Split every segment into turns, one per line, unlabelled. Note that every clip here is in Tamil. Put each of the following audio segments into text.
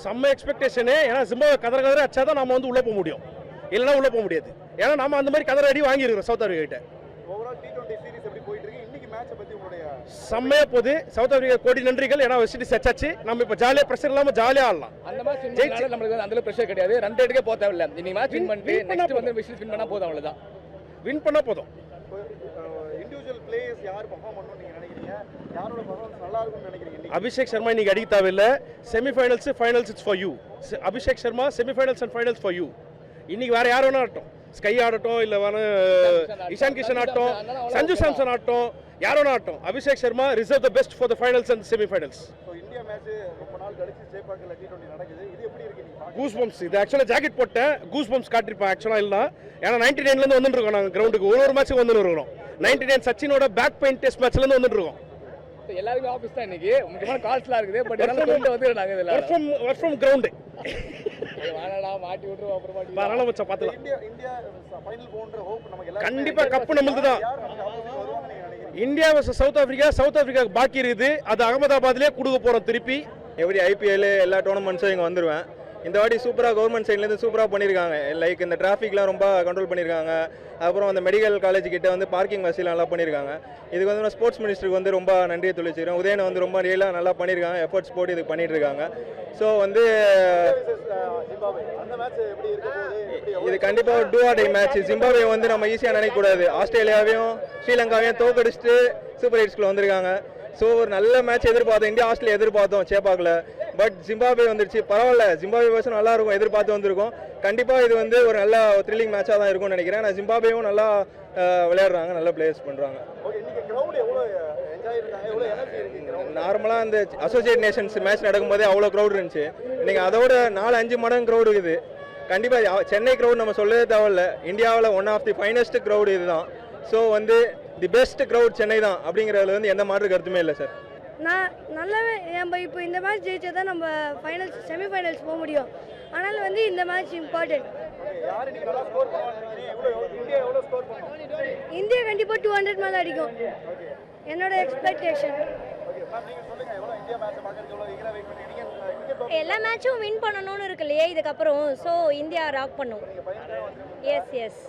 செம்ம எக்ஸ்பெக்டேஷனு. ஏன்னா ஜிம்பாப்வே கதற அச்சா தான் நம்ம வந்து உள்ள போக முடியும், இல்லைன்னா உள்ள போக முடியாது. ஏன்னா நம்ம அந்த மாதிரி கதற அடி வாங்கியிருக்கிறோம் சவுத் ஆப்பிரிக்கா கிட்ட.
ஓவரால் T20 சீரிஸ் எப்படி போயிட்டு இருக்கு? இன்னைக்கு மேட்சை பத்தி உங்களுடைய
செம்மையா போகுது. சவுத் ஆப்பிரிக்கா கோடி நன்றிகள். ஏன்னா வெஸ்ட் இண்டீஸ் அச்சாச்சு, நம்ம இப்போ ஜாலியாக ப்ரெஷர் இல்லாமல் ஜாலியாக ஆடலாம்.
அந்த மேட்ச் ஜெயிச்சு நம்மளுக்கு அந்த ப்ரெஷர் கிடையாது. ரன் ரேட்டுக்கே போக தேவையில்ல. இன்னைக்கு மேட்ச் வின் பண்ணிட்டு நெக்ஸ்ட் வந்து வெஸ்ட் வின் பண்ணா போதும், அவ்வளவுதான்.
வின் பண்ணா போதும்.
இண்டிவிஜுவல் பிளேயர்ஸ் யார் பெர்ஃபார்ம் பண்ணணும்னு நீங்க நினைக்கிறீங்க? யாரோட பெர்ஃபார்மன்ஸ் நல்லா இருக்கும்னு நினைக்கிறீங்க?
அபிஷேக் சர்மா இன்னைக்கு அடிக்க தேவையில்லை. Semi-finals finals it's for you. Abhishek Sharma semi-finals and finals for you. இன்னைக்கு வேற யார் வேணா ஆட்டும், ஸ்கை ஆடட்டும், இல்லை வேணும் இஷான் கிஷன் ஆட்டும், சஞ்சு சாம்சன் ஆட்டும், யார் வேணா ஆட்டும். Abhishek Sharma reserve the best for the finals and semi-finals.
So India match ரொம்ப நாள் கழிச்சு சேப்பாக்கில் T20 நடக்குது. இது எப்படி இருக்கு நீங்க?
Goosebumps. இது ஆக்சுவலாக ஜாக்கெட் போட்டேன், கூஸ் பம்ப்ஸ் காட்டிருப்பேன். ஆக்சுவலாக இல்லை, ஏன்னா 99லேருந்து வந்துட்டு இருக்கோம் நாங்கள் கிரவுண்டுக்கு. ஒரு மேட்ச்சுக்கு வந்துட்டு இருக்கிறோம். 99 சச்சினோட பேக் பெயின் டெஸ்ட் மேட்ச்லேருந்து வந்துட்டு இருக்கோம்.
எல்லாருமே ஆஃபீஸ் தான் இன்னைக்கு. முக்கியமான கால்ஸ்லாம் இருக்குது. பட் எல்லாம் சொல்லிட்டு வந்து நாங்கள் இதில்
ஒர்க் ஃப்ரம் கிரவுண்டு
வானடா மாட்டி விட்டுருவோம். அப்புறமா
பரவாயில்ல மச்சான், பார்த்துலாம்.
இந்தியா ஃபைனல் போன்ற ஹோப் நமக்கு எல்லாம்
கண்டிப்பா கப்பு நம்மளுக்கு தான்.
யார் நமக்கு ஆப்போசிட் வருவாங்கன்னு நீங்க நினைக்கிறீங்க?
India versus South Africa. South ஆப்பிரிக்காவுக்கு பாக்கி இருக்குது, அது அகமதாபாத்லேயே கொடுக்க போகிறோம் திருப்பி.
எப்படி ஐபிஎல் எல்லா டோர்னமெண்ட்ஸும் இங்கே வந்துடுவேன். இந்த வாட்டி சூப்பராக கவர்மெண்ட் சைட்லேருந்து சூப்பராக பண்ணியிருக்காங்க. லைக் இந்த டிராஃபிக்லாம் ரொம்ப கண்ட்ரோல் பண்ணியிருக்காங்க. அப்புறம் அந்த மெடிக்கல் காலேஜ் கிட்ட வந்து பார்க்கிங் வசதிலாம் நல்லா பண்ணியிருக்காங்க. இதுக்கு வந்து நான் ஸ்போர்ட்ஸ் மினிஸ்டருக்கு வந்து ரொம்ப நன்றியை தெரிவிச்சுக்கிறேன். உதயனை வந்து ரொம்ப ரியலாக நல்லா பண்ணியிருக்காங்க, எஃபர்ட்ஸ் போட்டு இதுக்கு பண்ணிட்டு இருக்காங்க. ஸோ வந்து
ஜிம்பாப்வே அந்த மேட்ச் எப்படி இருக்க போகுது?
இது கண்டிப்பாக ஒரு do or die match. Zimbabwe வந்து நம்ம ஈஸியாக நினைக்கக்கூடாது. ஆஸ்திரேலியாவையும் ஸ்ரீலங்காவையும் தோக்கடிச்சிட்டு சூப்பர் எயிட்ஸ்குள்ள வந்திருக்காங்க. ஸோ ஒரு நல்ல மேட்ச் எதிர்பார்த்தோம். இந்தியா ஆஸ்திரேலியா எதிர்பார்த்தோம் சேப்பாக்கில். பட் ஜிம்பாப்வே வந்துருச்சு, பரவாயில்ல. ஜிம்பாப்வே வருஷம் நல்லா இருக்கும், எதிர்பார்த்து வந்திருக்கோம். கண்டிப்பாக இது வந்து ஒரு நல்ல த்ரில்லிங் மேட்சாக தான் இருக்கும்னு நினைக்கிறேன். நான் ஜிம்பாப்வேவும் நல்லா விளையாடுறாங்க, நல்ல பிளேயர்ஸ் பண்ணுறாங்க.
ஓகே, இன்னைக்கு கிரவுட் எவ்வளோ என்ஜாய் இருக்காங்க, எவ்வளோ எனர்ஜி இருக்கு கிரவுண்ட்?
நார்மலாக அந்த அசோசியேட் நேஷன்ஸ் மேட்ச் நடக்கும்போதே அவ்வளோ க்ரௌட் இருந்துச்சு. இன்னைக்கு அதோட 4-5 மடங்கு க்ரௌட் இருக்குது. கண்டிப்பாக சென்னை க்ரௌட் நம்ம சொல்லவே தேவையில்ல. இந்தியாவில் one of the finest crowd இதுதான். ஸோ வந்து தி பெஸ்ட் க்ரௌட் சென்னை தான் அப்படிங்கிறதுல வந்து எந்த மாற்று கருத்துமே இல்லை சார்.
நான் நல்லாவே நம்ம இப்போ இந்த மேட்ச் ஜெயிச்சா தான் நம்ம ஃபைனல்ஸ் செமிஃபைனல்ஸ் போக முடியும். ஆனால் வந்து இந்த மேட்ச் இம்பார்ட்டன்ட்.
யார் இன்னைக்கு நல்லா ஸ்கோர் பண்ணுவாங்கன்னு நினைக்கிறீங்க? இந்தியா எவ்வளோ ஸ்கோர் பண்ணும்?
இந்தியா கண்டிப்பாக 200 மேலே அடிக்கும், என்னோட எக்ஸ்பெக்டேஷன்.
ஓகே மேம், நீங்கள் சொல்லுங்கள், எவ்வளோ இந்தியா மேட்ச் பார்க்கறதுக்கு எவ்வளோ ஈகராக வெயிட் பண்ணுறீங்க?
எல்லா மேட்சும் வின் பண்ணணும்னு இருக்கு இல்லையா இதுக்கப்புறம். ஸோ இந்தியா ராக் பண்ணும். Yes yes,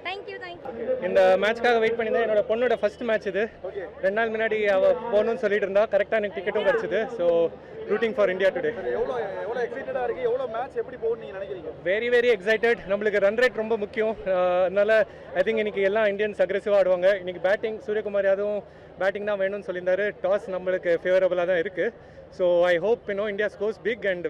thank you thank you.
இந்த மேட்ச்க்காக வெயிட் பண்ணியிருந்தேன். என்னோட பொண்ணோட ஃபர்ஸ்ட் மேட்ச் இது. 2 நாள் முன்னாடி அவள் போகணும்னு சொல்லிட்டு இருந்தா. கரெக்டாக எனக்கு டிக்கெட்டும் கிடச்சிது. So rooting for India today.
எவ்வளோ எக்ஸைட்டடாக இருக்குது? எவ்வளோ மேட்ச் எப்படி போகும்னு நீங்கள் நினைக்கிறீங்க?
Very excited. நம்மளுக்கு ரன் ரேட் ரொம்ப முக்கியம். அதனால ஐ திங்க் இன்னைக்கு எல்லாம் இந்தியன்ஸ் அக்ரெசிவாக ஆடுவாங்க. இன்னைக்கு பேட்டிங் சூரியகுமார் யாதவும் பேட்டிங் தான் வேணும்னு சொல்லியிருந்தாரு. டாஸ் நம்மளுக்கு ஃபேவரபுளாக தான் இருக்குது. So I hope India scores big and